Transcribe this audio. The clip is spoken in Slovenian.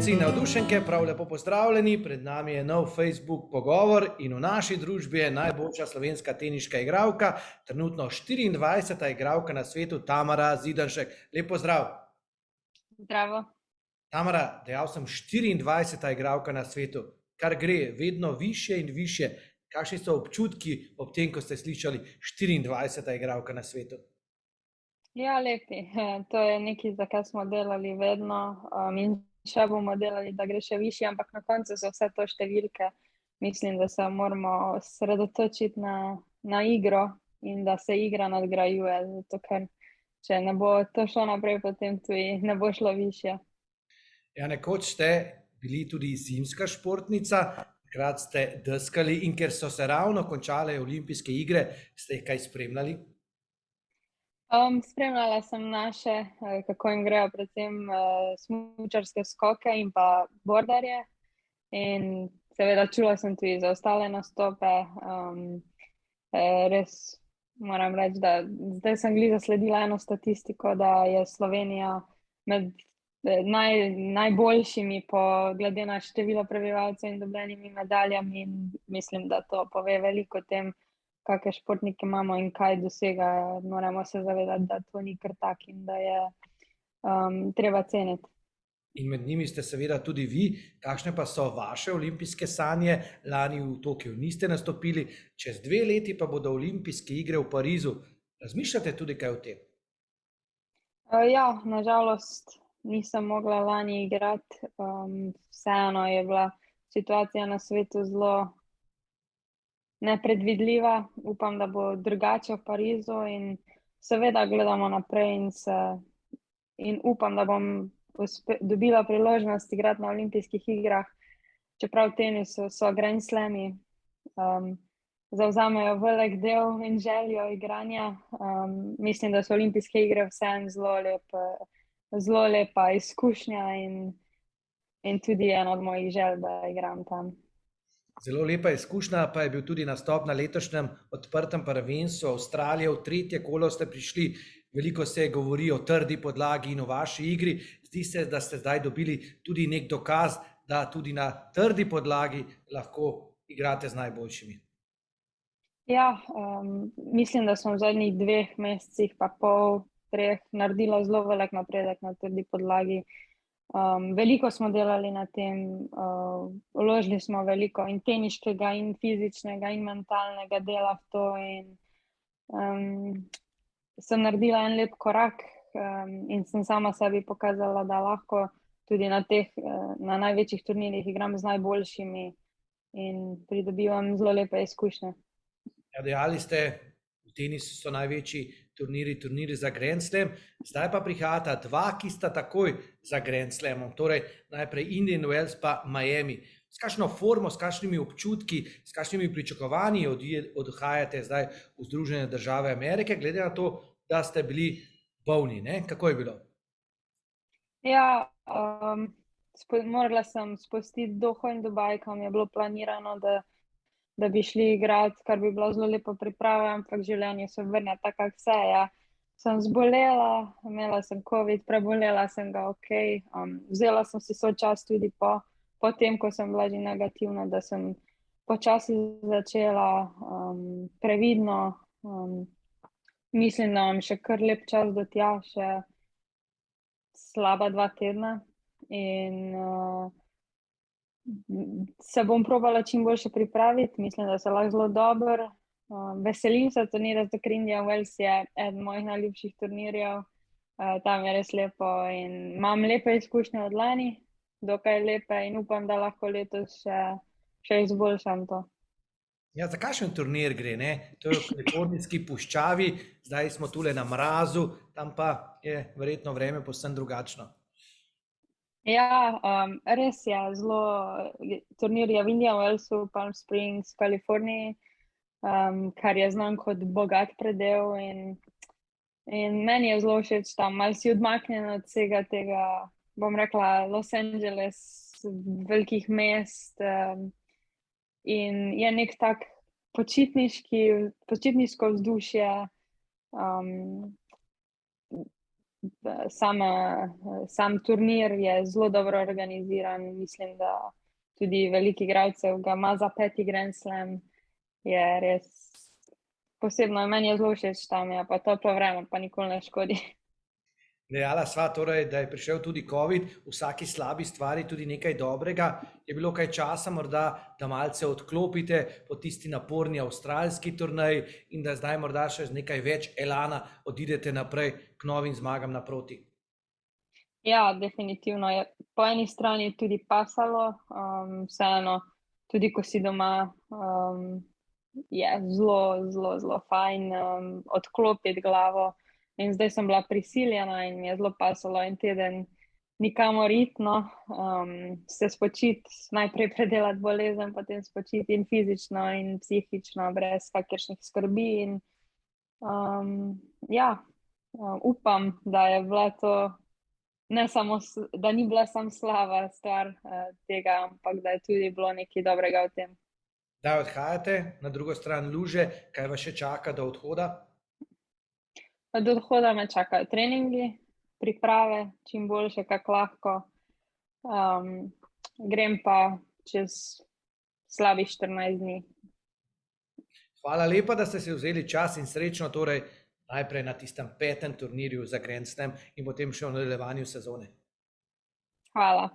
Navdušenci in navdušenke, prav lepo pozdravljeni. Pred nami je nov Facebook pogovor in v naši družbi je najboljša slovenska teniška igralka, trenutno 24. igralka na svetu, Tamara Zidanšek. Lep pozdrav. Zdravo. Tamara, dejal sem 24. igralka na svetu, kar gre vedno višje in višje. Kakšni so občutki ob tem, ko ste slišali 24. igralka na svetu? Ja, lepi. To je nekaj, za kar smo delali vedno, in še bomo delali, da gre še višje, ampak na koncu so vse to številke. Mislim, da se moramo osredotočiti na igro in da se igra nadgrajuje, zato ker če ne bo to šlo naprej, potem tudi ne bo šlo višje. Ja, nekoč ste bili tudi zimska športnica, takrat ste deskali in ker so se ravno končale olimpijske igre, ste jih kaj spremljali? Spremljala sem naše, kako jim grejo predvsem smučarske skoke in pa bordarje. In seveda čula sem tudi za ostale nastope. Res moram reči, da zdaj sem glih zasledila eno statistiko, da je Slovenija med najboljšimi glede na število prebivalcev in dobljenimi medaljami, in mislim, da to pove veliko o tem, kakšne športnike imamo in kaj dosegajo. Moramo se zavedati, da to ni kar tak in da je treba ceniti. In med njimi ste seveda tudi vi. Kakšne pa so vaše olimpijske sanje? Lani v Tokiu niste nastopili, čez 2 leti pa bodo olimpijske igre v Parizu. Razmišljate tudi kaj o tem? Ja, nažalost nisem mogla lani igrati. Vseeno je bila situacija na svetu zelo nepredvidljiva. Upam, da bo drugače v Parizu in seveda gledamo naprej in upam, da bom dobila priložnost igrati na olimpijskih igrah, čeprav v tenisu so Grand Slami, zavzamejo velik del in željo igranja. Mislim, da so olimpijske igre vseeno zelo lepa izkušnja in tudi ena od mojih želj, da igram tam. Zelo lepa izkušnja pa je bil tudi nastop na letošnjem odprtem prvenstvu Avstralije. V 3. kolo ste prišli, veliko se govori o trdi podlagi in o vaši igri. Zdi se, da ste zdaj dobili tudi nek dokaz, da tudi na trdi podlagi lahko igrate z najboljšimi. Ja, mislim, da sem v zadnjih 2 mesecih pa pol, 3 naredila zelo velik napredek na trdi podlagi. Veliko smo delali na tem, vložili smo veliko in teniškega in fizičnega in mentalnega dela v to in sem naredila en lep korak in sem sama sebi pokazala, da lahko tudi na največjih turnirjih igram z najboljšimi in pridobivam zelo lepe izkušnje. Ja, dejali ste, v tenisu so največji turniri za Grand Slam, zdaj pa prihajata 2, ki sta takoj za Grand Slamom, torej najprej Indian Wells pa Miami. S kakšno formo, s kakšnimi občutki, s kakšnimi pričakovanji odhajate zdaj v Združene države Amerike, glede na to, da ste bili bolni, ne? Kako je bilo? Ja, morala sem spustiti Doho in Dubaj, kam je bilo planirano, da bi šli igrati, kar bi bila zelo lepa priprava, ampak življenje se vrne tako, kako vse je. Sem zbolela, imela sem COVID, prebolela sem ga okej. Vzela sem si svoj čas tudi po tem, ko sem bila že negativna, da sem počasi začela previdno. Mislim, da imam še kar lep čas do tja, še slaba 2 tedna in se bom probala čim boljše pripraviti. Mislim, da se lahko zelo dobro. Veselim se turnirja, zato ker Indian Wells je eden mojih najljubših turnirjev. Tam je res lepo in imam lepe izkušnje od lani, dokaj lepe, in upam, da lahko letos še izboljšam to. Ja, za kakšen turnir gre, ne? To je v Kalifornijski puščavi, zdaj smo tule na mrazu, tam pa je verjetno vreme povsem drugačno. Ja, res je, turnir je v Indian Wellsu, Palm Springs, v Kaliforniji, kar je znan kot bogat predel in meni je zelo všeč tam, malo si odmaknjen od vsega tega, bom rekla, Los Angeles, velikih mest, in je nek tak počitniško vzdušje. sam turnir je zelo dobro organiziran. Mislim, da tudi veliko igralcev ga ima za 5. Grand Slam. Je res posebno, meni je zelo všeč tam, ja, pa toplo vreme, pa nikoli ne škodi. Dejala sva torej, da je prišel tudi COVID, v vsaki slabi stvari tudi nekaj dobrega. Je bilo kaj časa morda, da malce odklopite po tisti naporni avstralski turnej in da zdaj morda še z nekaj več elana odidete naprej k novim zmagam naproti? Ja, definitivno je po eni strani tudi pasalo, vseeno, tudi ko si doma, je zelo fajn odklopiti glavo. In zdaj sem bila prisiljena in mi je zelo pasalo en teden nikamor iti, no, se spočiti, najprej predelati bolezen, potem spočiti in fizično in psihično, brez kakršnih skrbi. In ja, upam, da je bila to ne samo, da ni bila samo slaba stvar tega, ampak da je tudi bilo nekaj dobrega v tem. Kdaj odhajate na drugo stran luže, kaj vas še čaka do odhoda? Od odhoda me čakajo treningi, priprave, čim boljše, kako lahko. Grem pa čez slabih 14 dni. Hvala lepa, da ste si vzeli čas in srečno torej najprej na tistem 5. turnirju za Grand Slam in potem še v nadaljevanju sezone. Hvala.